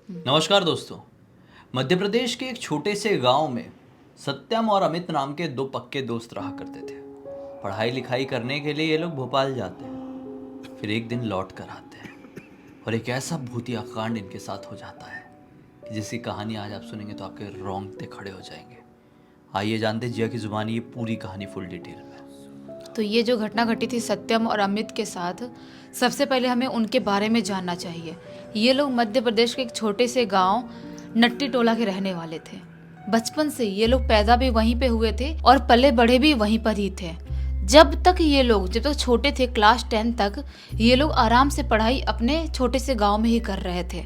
नमस्कार दोस्तों। मध्य प्रदेश के एक छोटे से गांव में सत्यम और अमित नाम के दो पक्के दोस्त रहा करते थे। पढ़ाई लिखाई करने के लिए ये लोग भोपाल जाते हैं, फिर एक दिन लौट कर आते हैं और एक ऐसा भूतिया कांड इनके साथ हो जाता है कि जिसकी कहानी आज आप सुनेंगे तो आपके रोंगटे खड़े हो जाएंगे। आइए जानते जिया की जुबानी ये पूरी कहानी फुल डिटेल में। तो ये जो घटना घटी थी सत्यम और अमित के साथ, सबसे पहले हमें उनके बारे में जानना चाहिए। ये लोग मध्य प्रदेश के एक छोटे से गांव नट्टी टोला के रहने वाले थे। बचपन से ये लोग पैदा भी वहीं पे हुए थे और पले बढ़े भी वहीं पर ही थे। जब तक छोटे थे, क्लास 10 तक ये लोग आराम से पढ़ाई अपने छोटे से गांव में ही कर रहे थे।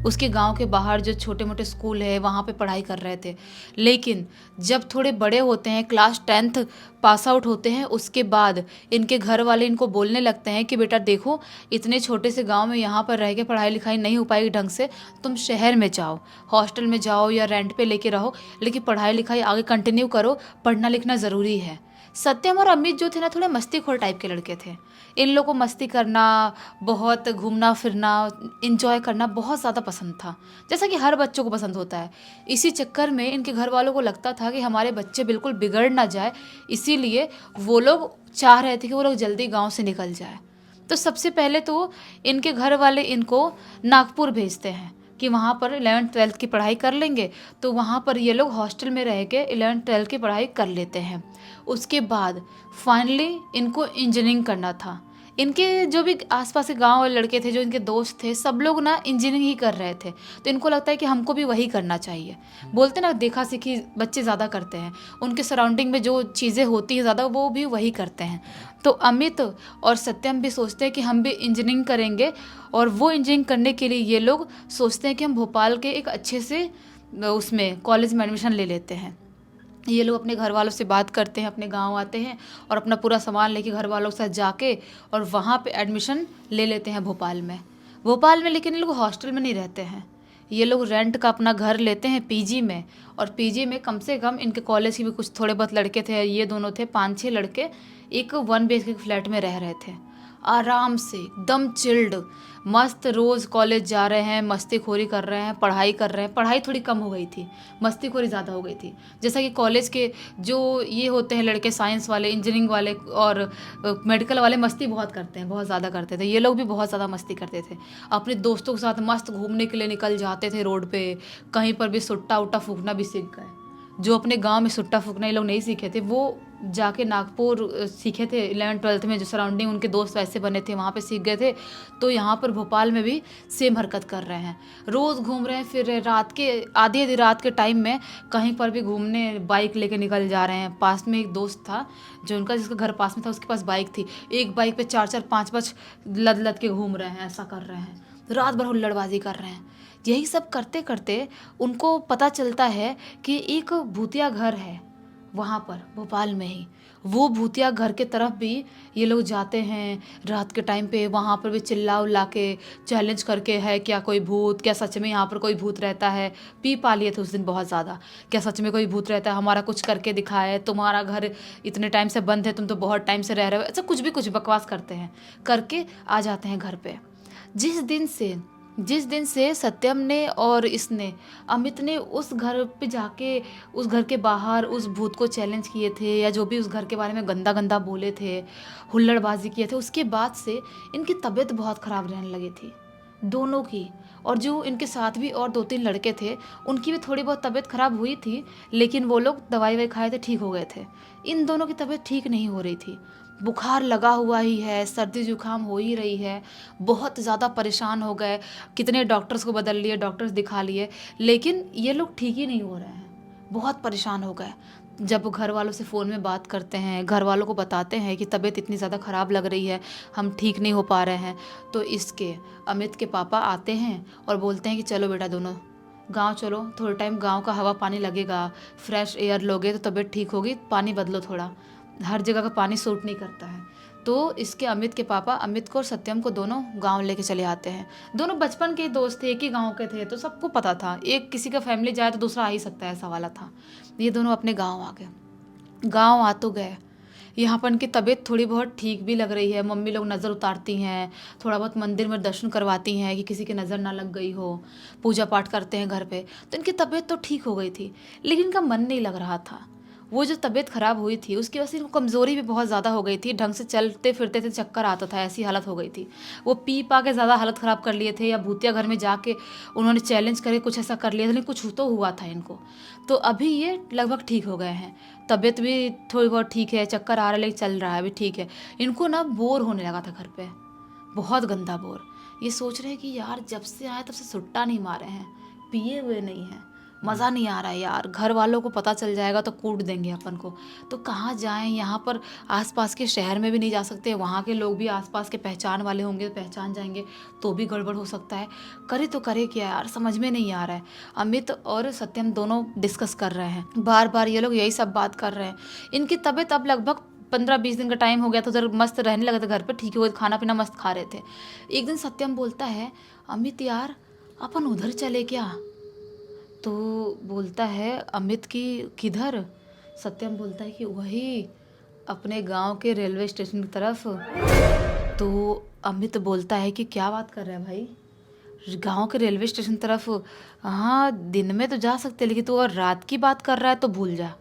उसके गांव के बाहर जो छोटे मोटे स्कूल है वहाँ पे पढ़ाई कर रहे थे। लेकिन जब थोड़े बड़े होते हैं, क्लास 10th पास आउट होते हैं, उसके बाद इनके घर वाले इनको बोलने लगते हैं कि बेटा देखो, इतने छोटे से गांव में यहाँ पर रह के पढ़ाई लिखाई नहीं हो पाएगी ढंग से, तुम शहर में जाओ, हॉस्टल में जाओ या रेंट पे लेके रहो, लेकिन पढ़ाई लिखाई आगे कंटिन्यू करो, पढ़ना लिखना ज़रूरी है। सत्यम और अमित जो थे ना, थोड़े मस्तीखोर टाइप के लड़के थे। इन लोगों को मस्ती करना, बहुत घूमना फिरना, इंजॉय करना बहुत ज़्यादा पसंद था, जैसा कि हर बच्चों को पसंद होता है। इसी चक्कर में इनके घर वालों को लगता था कि हमारे बच्चे बिल्कुल बिगड़ ना जाए, इसीलिए वो लोग चाह रहे थे कि वो लोग जल्दी गांव से निकल जाए। तो सबसे पहले तो इनके घर वाले इनको नागपुर भेजते हैं कि वहाँ पर 11th-12th की पढ़ाई कर लेंगे। तो वहाँ पर ये लोग हॉस्टल में रह के 11th-12th की पढ़ाई कर लेते हैं। उसके बाद फाइनली इनको इंजीनियरिंग करना था। इनके जो भी आसपास के गांव वाले लड़के थे, जो इनके दोस्त थे, सब लोग ना इंजीनियरिंग ही कर रहे थे। तो इनको लगता है कि हमको भी वही करना चाहिए। बोलते ना, देखा सीखी बच्चे ज़्यादा करते हैं, उनके सराउंडिंग में जो चीज़ें होती हैं ज़्यादा वो भी वही करते हैं। तो अमित और सत्यम भी सोचते हैं कि हम भी इंजीनियरिंग करेंगे, और वो इंजीनियरिंग करने के लिए ये लोग सोचते हैं कि हम भोपाल के एक अच्छे से उसमें कॉलेज में एडमिशन ले लेते हैं। ये लोग अपने घर वालों से बात करते हैं, अपने गांव आते हैं और अपना पूरा सामान लेके घर वालों के साथ जाके और वहाँ पे एडमिशन ले लेते हैं भोपाल में। लेकिन ये लोग हॉस्टल में नहीं रहते हैं, ये लोग रेंट का अपना घर लेते हैं पीजी में। और पीजी में कम से कम इनके कॉलेज के भी कुछ थोड़े बहुत लड़के थे, ये दोनों थे, 5-6 लड़के एक 1 BHK के फ्लैट में रह रहे थे। आराम से एकदम चिल्ड, मस्त, रोज़ कॉलेज जा रहे हैं, मस्तीखोरी कर रहे हैं, पढ़ाई कर रहे हैं। पढ़ाई थोड़ी कम हो गई थी, मस्तीखोरी ज़्यादा हो गई थी। जैसा कि कॉलेज के जो ये होते हैं लड़के, साइंस वाले, इंजीनियरिंग वाले और मेडिकल वाले, मस्ती बहुत करते हैं, बहुत ज़्यादा करते थे। ये लोग भी बहुत ज़्यादा मस्ती करते थे, अपने दोस्तों के साथ मस्त घूमने के लिए निकल जाते थे रोड पे। कहीं पर भी सुट्टा उट्टा फूकना भी सीख गए। जो अपने गांव में सुट्टा फूकना ये लोग नहीं सीखे थे, वो जाके नागपुर सीखे थे 11th-12th में। जो सराउंडिंग उनके दोस्त वैसे बने थे वहाँ पे सीख गए थे। तो यहाँ पर भोपाल में भी सेम हरकत कर रहे हैं, रोज़ घूम रहे हैं, फिर रात के आधी आधी रात के टाइम में कहीं पर भी घूमने बाइक लेके निकल जा रहे हैं। पास में एक दोस्त था जो उनका, जिसका घर पास में था, उसके पास बाइक थी। एक बाइक पे 4-4 5-5 लद लद के घूम रहे हैं, ऐसा कर रहे हैं, रात भर हुल्लड़बाजी कर रहे हैं। यही सब करते करते उनको पता चलता है कि एक भूतिया घर है वहाँ पर भोपाल में ही। वो भूतिया घर के तरफ भी ये लोग जाते हैं रात के टाइम पे। वहाँ पर भी चिल्ला उल्ला के चैलेंज करके, है क्या कोई भूत, क्या सच में यहाँ पर कोई भूत रहता है। पी पा लिए थे उस दिन बहुत ज़्यादा, क्या सच में कोई भूत रहता है, हमारा कुछ करके दिखाए, तुम्हारा घर इतने टाइम से बंद है, तुम तो बहुत टाइम से रह रहे हो, ऐसा कुछ भी कुछ बकवास करते हैं, करके आ जाते हैं घर पे। जिस दिन से जिस दिन से सत्यम ने और इसने, अमित ने उस घर पे जाके, उस घर के बाहर उस भूत को चैलेंज किए थे, या जो भी उस घर के बारे में गंदा गंदा बोले थे, हुल्लड़बाजी किए थे, उसके बाद से इनकी तबीयत बहुत ख़राब रहने लगी थी, दोनों की। और जो इनके साथ भी और 2-3 लड़के थे, उनकी भी थोड़ी बहुत तबीयत ख़राब हुई थी, लेकिन वो लोग दवाई वाई खाए थे, ठीक हो गए थे। इन दोनों की तबीयत ठीक नहीं हो रही थी, बुखार लगा हुआ ही है, सर्दी जुकाम हो ही रही है, बहुत ज़्यादा परेशान हो गए। कितने डॉक्टर्स को बदल लिए, डॉक्टर्स दिखा लिए, लेकिन ये लोग ठीक ही नहीं हो रहे हैं, बहुत परेशान हो गए। जब घर वालों से फ़ोन में बात करते हैं, घर वालों को बताते हैं कि तबीयत इतनी ज़्यादा ख़राब लग रही है, हम ठीक नहीं हो पा रहे हैं, तो इसके अमित के पापा आते हैं और बोलते हैं कि चलो बेटा दोनों गांव चलो, थोड़े टाइम गांव का हवा पानी लगेगा, फ्रेश एयर लोगे तो तबीयत ठीक होगी, पानी बदलो थोड़ा, हर जगह का पानी सूट नहीं करता है। तो इसके अमित के पापा अमित को और सत्यम को दोनों गांव लेके चले आते हैं। दोनों बचपन के दोस्त थे, एक ही गांव के थे, तो सबको पता था एक किसी का फैमिली जाए तो दूसरा आ ही सकता है, ऐसा वाला था। ये दोनों अपने गांव आ गए। गांव आ तो गए, यहाँ पर इनकी तबीयत थोड़ी बहुत ठीक भी लग रही है, मम्मी लोग नज़र उतारती हैं, थोड़ा बहुत मंदिर में दर्शन करवाती हैं कि किसी की नज़र ना लग गई हो, पूजा पाठ करते हैं घर पे, तो इनकी तबीयत तो ठीक हो गई थी, लेकिन इनका मन नहीं लग रहा था। वो जो तबीयत ख़राब हुई थी उसकी वजह से इनको कमज़ोरी भी बहुत ज़्यादा हो गई थी, ढंग से चलते फिरते थे, चक्कर आता था, ऐसी हालत हो गई थी। वो पी पा के ज़्यादा हालत ख़राब कर लिए थे, या भूतिया घर में जाके उन्होंने चैलेंज करे कुछ ऐसा कर लिया था, लेकिन कुछ तो हुआ था इनको। तो अभी ये लगभग ठीक हो गए हैं, तबीयत भी थोड़ी बहुत ठीक है, चक्कर आ रहा है लेकिन चल रहा है, अभी ठीक है। इनको ना बोर होने लगा था घर पे, बहुत गंदा बोर। ये सोच रहे हैं कि यार जब से आए तब से सुट्टा नहीं मारे हैं, पिए हुए नहीं हैं, मज़ा नहीं आ रहा है यार, घर वालों को पता चल जाएगा तो कूट देंगे अपन को, तो कहाँ जाएं। यहाँ पर आसपास के शहर में भी नहीं जा सकते, वहाँ के लोग भी आसपास के पहचान वाले होंगे, पहचान जाएंगे तो भी गड़बड़ हो सकता है। करे तो करे क्या यार, समझ में नहीं आ रहा है। अमित और सत्यम दोनों डिस्कस कर रहे हैं, बार बार ये लोग यही सब बात कर रहे हैं। इनकी तबीयत अब लगभग 15-20 दिन का टाइम हो गया था, उधर मस्त रहने लगे थे घर पे, ठीक है, वो खाना पीना मस्त खा रहे थे। एक दिन सत्यम बोलता है, अमित यार अपन उधर चले क्या? तो बोलता है अमित कि किधर? सत्यम बोलता है कि वही अपने गांव के रेलवे स्टेशन की तरफ। तो अमित बोलता है कि क्या बात कर रहा है भाई, गांव के रेलवे स्टेशन तरफ? हाँ दिन में तो जा सकते, लेकिन तू अगर रात की बात कर रहा है तो भूल जा।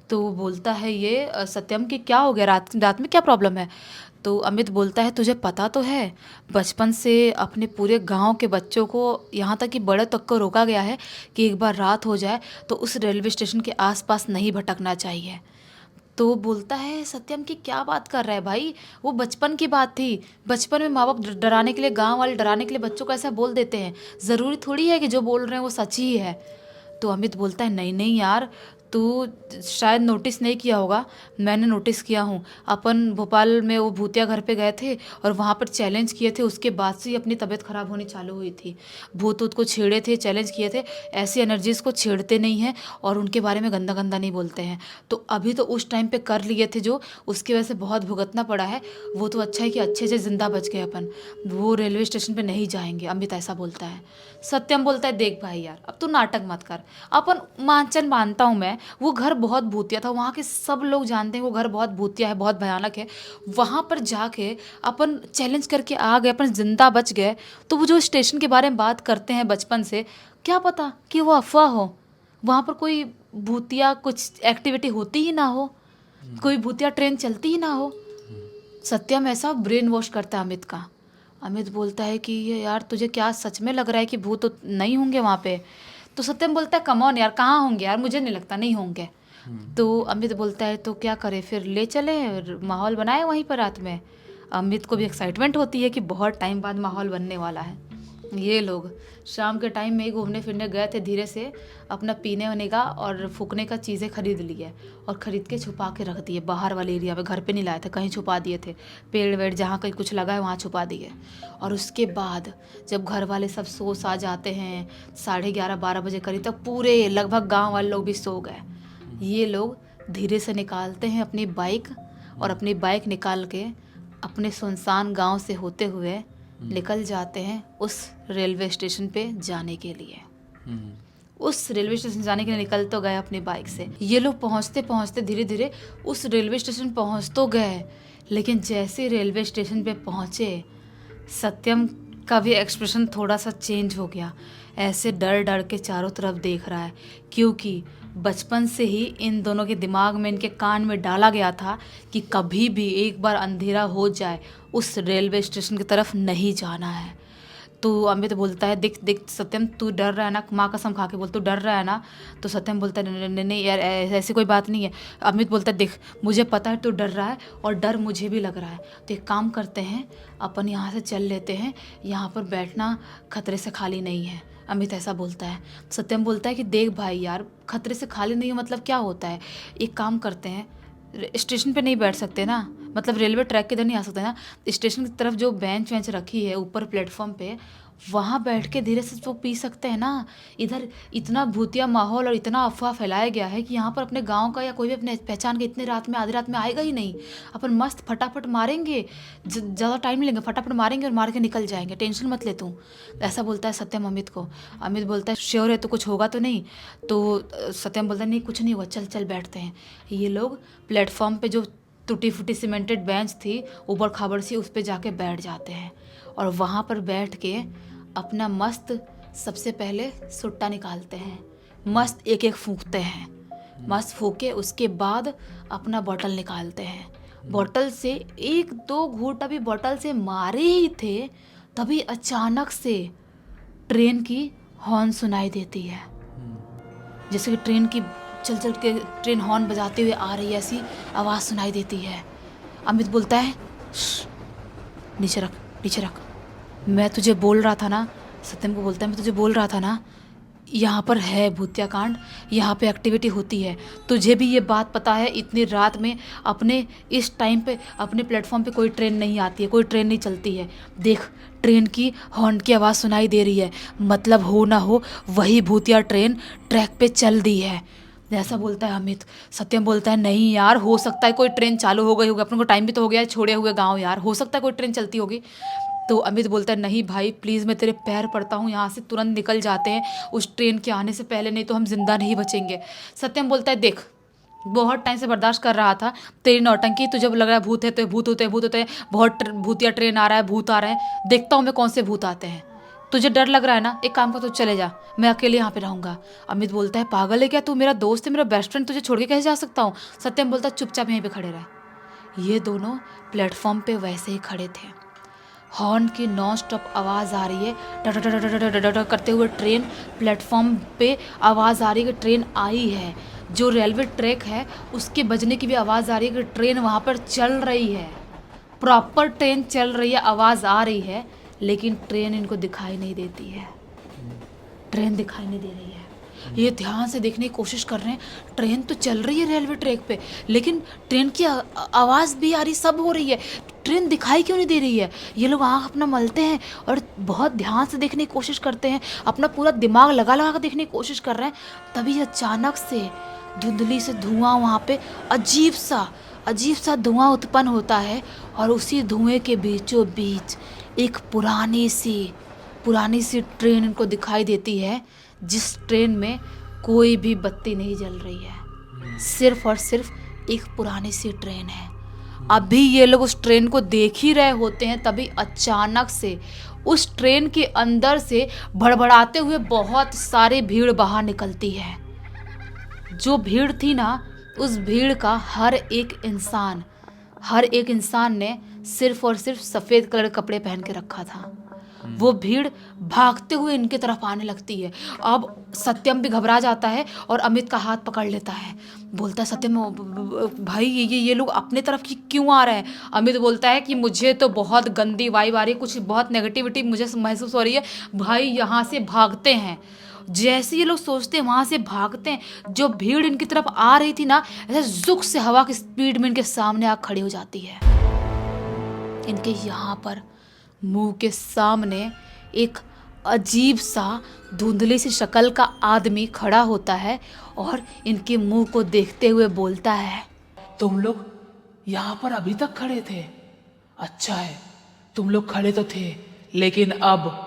तो वो बोलता है ये सत्यम कि क्या हो गया, रात रात में क्या प्रॉब्लम है? तो अमित बोलता है तुझे पता तो है बचपन से अपने पूरे गांव के बच्चों को, यहाँ तक कि बड़े तक को रोका गया है कि एक बार रात हो जाए तो उस रेलवे स्टेशन के आसपास नहीं भटकना चाहिए। तो बोलता है सत्यम कि क्या बात कर रहा है भाई, वो बचपन की बात थी, बचपन में माँ बाप डराने के लिए, गांव वाले डराने के लिए बच्चों को ऐसा बोल देते हैं, ज़रूरी थोड़ी है कि जो बोल रहे हैं वो सच ही है। तो अमित बोलता है नहीं नहीं यार, तू शायद नोटिस नहीं किया होगा, मैंने नोटिस किया हूँ। अपन भोपाल में वो भूतिया घर पे गए थे और वहाँ पर चैलेंज किए थे, उसके बाद से ही अपनी तबीयत ख़राब होनी चालू हुई थी। भूत ऊत को छेड़े थे, चैलेंज किए थे, ऐसी एनर्जीज़ को छेड़ते नहीं हैं और उनके बारे में गंदा गंदा नहीं बोलते हैं। तो अभी तो उस टाइम पे कर लिए थे जो, उसकी वजह से बहुत भुगतना पड़ा है। वो तो अच्छा है कि अच्छे से ज़िंदा बच गए अपन, वो रेलवे स्टेशन पे नहीं जाएंगे, अमित ऐसा बोलता है। सत्यम बोलता है देख भाई यार अब तू नाटक मत कर, अपन मानचन मानता हूँ मैं, वो घर बहुत भूतिया था, वहाँ के सब लोग जानते हैं वो घर बहुत भूतिया है, बहुत भयानक है। वहाँ पर जाके अपन चैलेंज करके आ गए, अपन जिंदा बच गए, तो वो जो स्टेशन के बारे में बात करते हैं बचपन से, क्या पता कि वो अफवाह हो, वहाँ पर कोई भूतिया कुछ एक्टिविटी होती ही ना हो, कोई भूतिया ट्रेन चलती ही ना हो। सत्यम ऐसा ब्रेन वॉश करता है अमित का। अमित बोलता है कि ये यार तुझे क्या सच में लग रहा है कि भूत तो नहीं होंगे वहाँ पे? तो सत्यम बोलता है कम ऑन यार, कहाँ होंगे यार, मुझे नहीं लगता, नहीं होंगे। तो अमित बोलता है तो क्या करे फिर, ले चले माहौल बनाए वहीं पर रात में। अमित को भी एक्साइटमेंट होती है कि बहुत टाइम बाद माहौल बनने वाला है। ये लोग शाम के टाइम में ही घूमने फिरने गए थे, धीरे से अपना पीने होने का और फूकने का चीज़ें खरीद लिए और ख़रीद के छुपा के रख दिए बाहर वाले एरिया में, घर पे नहीं लाए थे, कहीं छुपा दिए थे, पेड़ वेड़ जहाँ कहीं कुछ लगा है वहाँ छुपा दिए। और उसके बाद जब घर वाले सब सो सा जाते हैं 11:30-12 बजे करीब तक, पूरे लगभग गाँव वाले लोग भी सो गए। ये लोग धीरे से निकालते हैं अपनी बाइक, और अपनी बाइक निकाल के अपने सुनसान गांव से होते हुए निकल जाते हैं उस रेलवे स्टेशन पे जाने के लिए। उस रेलवे स्टेशन जाने के लिए निकल तो गए अपनी बाइक से। ये लोग पहुंचते पहुंचते धीरे धीरे उस रेलवे स्टेशन पहुंच तो गए, लेकिन जैसे रेलवे स्टेशन पे पहुंचे सत्यम का भी एक्सप्रेशन थोड़ा सा चेंज हो गया, ऐसे डर डर के चारों तरफ देख रहा है, क्योंकि बचपन से ही इन दोनों के दिमाग में, इनके कान में डाला गया था कि कभी भी एक बार अंधेरा हो जाए उस रेलवे स्टेशन की तरफ नहीं जाना है। तो अमित बोलता है देख देख सत्यम, तू डर रहा है ना, माँ कसम खा के बोल, तू डर रहा है ना? तो सत्यम बोलता है नहीं नहीं यार ऐसी कोई बात नहीं है। अमित बोलता है देख मुझे पता है तू डर रहा है और डर मुझे भी लग रहा है, तो एक काम करते हैं अपन यहाँ से चल लेते हैं, यहाँ पर बैठना खतरे से खाली नहीं है। अमित ऐसा बोलता है। सत्यम बोलता है कि देख भाई यार खतरे से खाली नहीं हो मतलब क्या होता है, एक काम करते हैं, स्टेशन पे नहीं बैठ सकते ना, मतलब रेलवे ट्रैक के इधर नहीं आ सकते ना, स्टेशन की तरफ जो बेंच वेंच रखी है ऊपर प्लेटफॉर्म पे, वहाँ बैठ के धीरे से तो पी सकते हैं ना। इधर इतना भूतिया माहौल और इतना अफवाह फैलाया गया है कि यहाँ पर अपने गांव का या कोई भी अपने पहचान के इतने रात में, आधी रात में आएगा ही नहीं। अपन मस्त फटाफट मारेंगे, ज़्यादा टाइम नहीं लेंगे, फटाफट मारेंगे और मार के निकल जाएंगे, टेंशन मत ले तू। ऐसा बोलता है सत्यम अमित को। अमित बोलता है श्योर है तो कुछ होगा तो नहीं? तो सत्यम बोलता है नहीं कुछ नहीं होगा, चल चल बैठते हैं। ये लोग प्लेटफॉर्म पे जो टूटी फूटी सीमेंटेड बेंच थी ऊबड़ खाबड़ सी, उस पे जाके बैठ जाते हैं और वहाँ पर बैठ के अपना मस्त सबसे पहले सुट्टा निकालते हैं, मस्त एक एक फूंकते हैं, मस्त फूके उसके बाद अपना बॉटल निकालते हैं। बॉटल से एक दो घूंट अभी बॉटल से मारे ही थे तभी अचानक से ट्रेन की हॉर्न सुनाई देती है। जैसे कि ट्रेन की चल चल के ट्रेन हॉर्न बजाते हुए आ रही है, ऐसी आवाज़ सुनाई देती है। अमित बोलता है, "श्श, नीचे रख, नीचे रख। मैं तुझे बोल रहा था ना", सत्यम को बोलता है, "मैं तुझे बोल रहा था ना, यहाँ पर है भूतिया कांड, यहाँ पे एक्टिविटी होती है। तुझे भी ये बात पता है, इतनी रात में अपने इस टाइम पे अपने प्लेटफॉर्म पे कोई ट्रेन नहीं आती है, कोई ट्रेन नहीं चलती है। देख, ट्रेन की हॉर्न की आवाज़ सुनाई दे रही है, मतलब हो ना हो वही भूतिया ट्रेन ट्रैक पे चल दी है", ऐसा बोलता है अमित। सत्यम बोलता है, "नहीं यार, हो सकता है कोई ट्रेन चालू हो गई होगी, अपने को टाइम भी तो हो गया है छोड़े हुए गाँव यार, हो सकता है कोई ट्रेन चलती होगी"। तो अमित बोलता है, "नहीं भाई प्लीज़, मैं तेरे पैर पड़ता हूँ, यहाँ से तुरंत निकल जाते हैं उस ट्रेन के आने से पहले, नहीं तो हम जिंदा नहीं बचेंगे"। सत्यम बोलता है, "देख, बहुत टाइम से बर्दाश्त कर रहा था तेरी नौटंकी, तुझे लग रहा है भूत है तो भूत होते हैं, भूत होते हैं, बहुत भूतिया ट्रेन आ रहा है, भूत आ रहे हैं, देखता हूँ मैं कौन से भूत आते हैं। तुझे डर लग रहा है ना, एक काम कर, तू चले जा, मैं अकेले यहाँ पे रहूँगा"। अमित बोलता है, "पागल है क्या तू, मेरा दोस्त है, मेरा बेस्ट फ्रेंड, तुझे छोड़ के कैसे जा सकता हूँ"। सत्यम बोलता है, "चुपचाप यहीं पे खड़े रहे"। ये दोनों प्लेटफॉर्म पे वैसे ही खड़े थे। हॉर्न की नॉन स्टॉप आवाज़ आ रही है, डट करते हुए ट्रेन प्लेटफॉर्म पे आवाज़ आ रही है कि ट्रेन आई है। जो रेलवे ट्रैक है उसके बजने की भी आवाज़ आ रही है कि ट्रेन वहाँ पर चल रही है, प्रॉपर ट्रेन चल रही है, आवाज़ आ रही है, लेकिन ट्रेन इनको दिखाई नहीं देती है, ट्रेन दिखाई नहीं दे रही है। ये ध्यान से देखने की कोशिश कर रहे हैं, ट्रेन तो चल रही है रेलवे ट्रैक पे, लेकिन ट्रेन की आवाज़ भी आ रही, सब हो रही है, ट्रेन दिखाई क्यों नहीं दे रही है। ये लोग आँख अपना मलते हैं और बहुत ध्यान से देखने की कोशिश करते हैं, अपना पूरा दिमाग लगा लगा कर देखने की कोशिश कर रहे हैं। तभी अचानक से धुंधली से धुआं, वहाँ पे अजीब सा धुआं उत्पन्न होता है और उसी धुएं के बीचों बीच एक पुरानी सी ट्रेन इनको दिखाई देती है, जिस ट्रेन में कोई भी बत्ती नहीं जल रही है, सिर्फ और सिर्फ एक पुरानी सी ट्रेन है। अभी ये लोग उस ट्रेन को देख ही रहे होते हैं, तभी अचानक से उस ट्रेन के अंदर से भड़बड़ाते हुए बहुत सारी भीड़ बाहर निकलती है। जो भीड़ थी ना, उस भीड़ का हर एक इंसान ने सिर्फ और सिर्फ सफ़ेद कलर के कपड़े पहन के रखा था। वो भीड़ भागते हुए इनके तरफ आने लगती है। अब सत्यम भी घबरा जाता है और अमित का हाथ पकड़ लेता है, बोलता है, "सत्यम भाई, ये लोग अपने तरफ की क्यों आ रहे हैं"। अमित बोलता है कि मुझे तो बहुत गंदी वाइब आ रही है, कुछ बहुत नेगेटिविटी मुझे महसूस हो रही है भाई, यहाँ से भागते हैं। जैसे ये लोग सोचते हैं वहाँ से भागते हैं, जो भीड़ इनकी तरफ आ रही थी ना, ऐसे जुक से हवा की स्पीड में इनके सामने आ खड़ी हो जाती है। इनके यहाँ पर मुंह के सामने एक अजीब सा धुंधली सी शक्ल का आदमी खड़ा होता है और इनके मुंह को देखते हुए बोलता है, "तुम लोग यहाँ पर अभी तक खड़े थे? अच्छा है, तुम लोग खड़े तो थे, लेकिन अब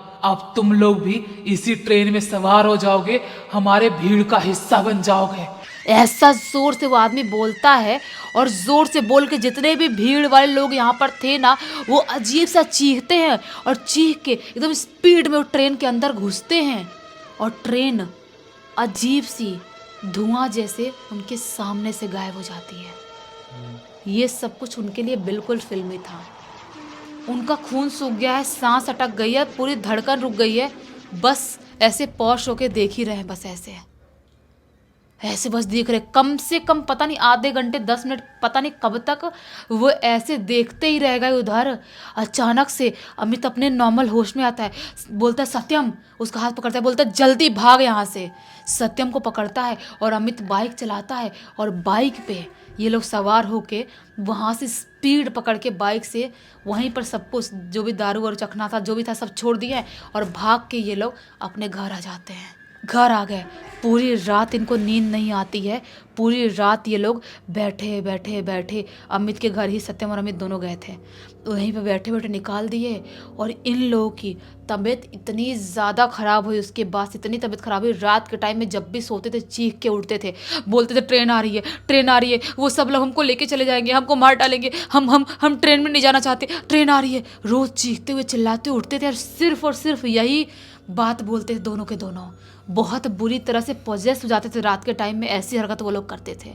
तुम लोग भी इसी ट्रेन में सवार हो जाओगे, हमारे भीड़ का हिस्सा बन जाओगे"। ऐसा जोर से वो आदमी बोलता है और जोर से बोल के जितने भी भीड़ वाले लोग यहाँ पर थे ना, वो अजीब सा चीखते हैं और चीख के एकदम स्पीड में वो ट्रेन के अंदर घुसते हैं और ट्रेन अजीब सी धुआं जैसे उनके सामने से गायब हो जाती है। ये सब कुछ उनके लिए बिल्कुल फिल्मी था। उनका खून सूख गया है, सांस अटक गई है, पूरी धड़कन रुक गई है, बस ऐसे पॉश होके देख ही रहे हैं, बस ऐसे बस देख रहे, कम से कम पता नहीं आधे घंटे 10 मिनट, पता नहीं कब तक वो ऐसे देखते ही रह गए उधर। अचानक से अमित अपने नॉर्मल होश में आता है, बोलता है, "सत्यम", उसका हाथ पकड़ता है, बोलता है, "जल्दी भाग यहाँ से"। सत्यम को पकड़ता है और अमित बाइक चलाता है और बाइक पे ये लोग सवार होके वहाँ से स्पीड पकड़ के बाइक से वहीं पर सब कुछ, जो भी दारू और चखना था, जो भी था, सब छोड़ दिया है और भाग के ये लोग अपने घर आ जाते हैं। घर आ गए, पूरी रात इनको नींद नहीं आती है, पूरी रात ये लोग बैठे बैठे बैठे, अमित के घर ही सत्यम और अमित दोनों गए थे, वहीं पे बैठे बैठे निकाल दिए। और इन लोगों की तबीयत इतनी ज़्यादा ख़राब हुई, उसके बाद से इतनी तबीयत ख़राब हुई, रात के टाइम में जब भी सोते थे चीख के उठते थे, बोलते थे ट्रेन आ रही है, ट्रेन आ रही है, वो सब लोग हमको लेके चले जाएंगे, हमको मार डालेंगे, हम ट्रेन में नहीं जाना चाहते, ट्रेन आ रही है। रोज़ चीखते हुए चिल्लाते उठते थे और सिर्फ यही बात बोलते थे दोनों के दोनों। बहुत बुरी तरह से पॉजेस हो जाते थे रात के टाइम में, ऐसी हरकत वो लोग करते थे।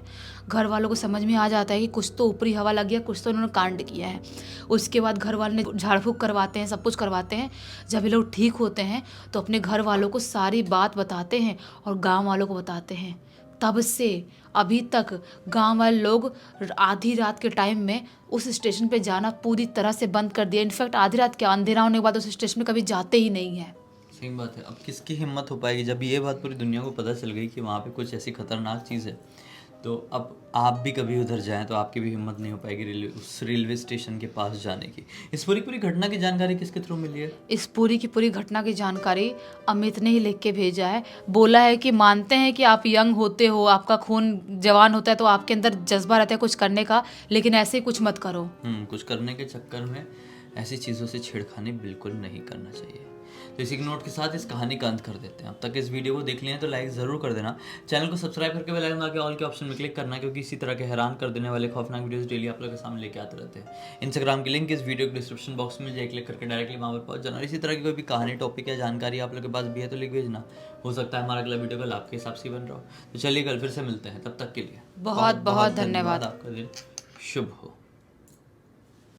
घर वालों को समझ में आ जाता है कि कुछ तो ऊपरी हवा लग गया, कुछ तो उन्होंने कांड किया है। उसके बाद घर वाले झाड़ फूँक करवाते हैं, सब कुछ करवाते हैं। जब ये लोग ठीक होते हैं तो अपने घर वालों को सारी बात बताते हैं और गाँव वालों को बताते हैं। तब से अभी तक गांव वाले लोग आधी रात के टाइम में उस स्टेशन पे जाना पूरी तरह से बंद कर दिया। इनफैक्ट आधी रात के अंधेरा होने के बाद उस स्टेशन पे कभी जाते ही नहीं हैं। सही बात है। अब किसकी हिम्मत हो पाएगी जब ये बात पूरी दुनिया को पता चल गई कि वहाँ पे कुछ ऐसी खतरनाक चीज़ है। तो अब आप भी कभी उधर जाएं तो आपकी भी हिम्मत नहीं हो पाएगी उस रेलवे स्टेशन के पास जाने की। इस पूरी घटना की जानकारी किसके थ्रू मिली है? इस पूरी की पूरी घटना की जानकारी अमित ने ही लिख के भेजा है। बोला है कि मानते हैं कि आप यंग होते हो, आपका खून जवान होता है, तो आपके अंदर जज्बा रहता है कुछ करने का, लेकिन ऐसे कुछ मत करो। कुछ करने के चक्कर में ऐसी चीज़ों से छेड़खानी बिल्कुल नहीं करना चाहिए। तो इसी के नोट के साथ इस कहानी का अंत कर देते हैं। अब तक इस वीडियो को देख लिया है तो लाइक ज़रूर कर देना, चैनल को सब्सक्राइब करके बेल आइकन दबा के ऑल के ऑप्शन में क्लिक करना, क्योंकि इसी तरह के हैरान कर देने वाले खौफनाक वीडियोस डेली आप लोगों के सामने लेके आते रहते हैं। इंस्टाग्राम की लिंक इस वीडियो के डिस्क्रिप्शन बॉक्स में जाए, क्लिक करके डायरेक्टली वहाँ पर पहुंच जाना। और इसी तरह की कोई भी कहानी, टॉपिक या जानकारी आप लोग के पास भी है तो लिख भेजना। हो सकता है हमारा अगला वीडियो कल आपके हिसाब से बन रहा हो। तो चलिए कल फिर से मिलते हैं, तब तक के लिए बहुत बहुत धन्यवाद। आपका दिन शुभ हो।